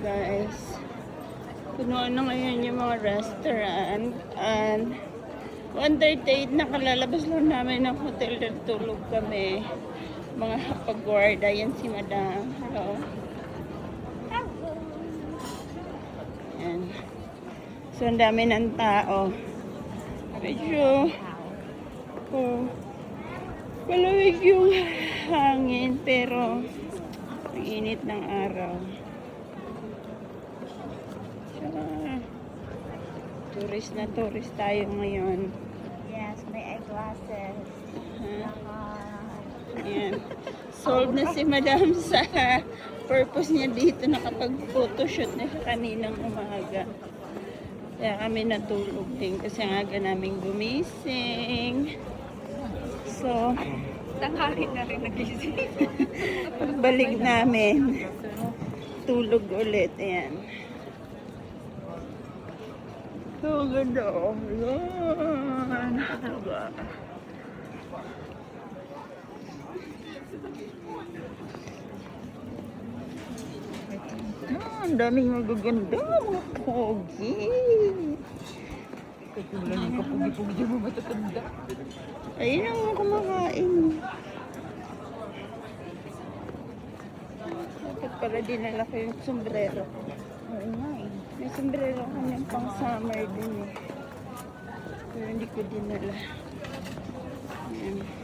guys. Puno na ngayon yung mga restaurant. And 1:38 nakalalabas lang namin ng hotel na tulog kami. Mga hapagwarda. Yan si Madam. Hello. Yan. So, ang dami ng tao. Medyo malamig yung hangin pero ang init ng araw. So, tourist tayo ngayon. Yes, may eyeglasses. Ayan. Solved na si Madam sa purpose niya dito. Nakapag-photoshoot na siya kaninang umaga. Kaya kami natulog din kasi ang aga namin gumising. So, Tanghali na rin nagising. pagbalik namin, tulog ulit. Ayan. So, ganda. Ayan. Ang daming magaganda, mga pogi. Wala yung kapugi-pugi mo matatanda. Ayun ang mga kumakain. Dapat pala dinala ko yung sombrero. Oo nga eh. May sombrero kami pang summer din eh. Pero hindi ko dinala. Ayan.